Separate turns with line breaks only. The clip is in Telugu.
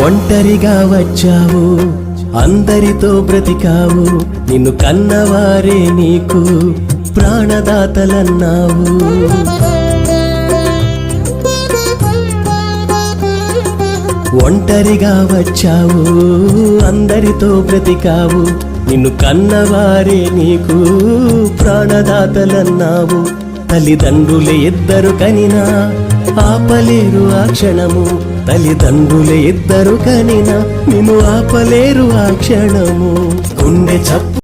ఒంటరిగా వచ్చావు, అందరితో బ్రతికావు, నిన్ను కన్నవారే నీకు ప్రాణదాతలన్నావు. ఒంటరిగా వచ్చావు, అందరితో బ్రతికావు, నిన్ను కన్నవారే నీకు ప్రాణదాతలన్నావు. తల్లిదండ్రులే ఇద్దరు కనినా ఆపలేరు ఆ క్షణము, తల్లిదండ్రులే ఇద్దరు కనినా నిన్ను ఆపలేరు ఆ క్షణము. గుండె చప్పుడు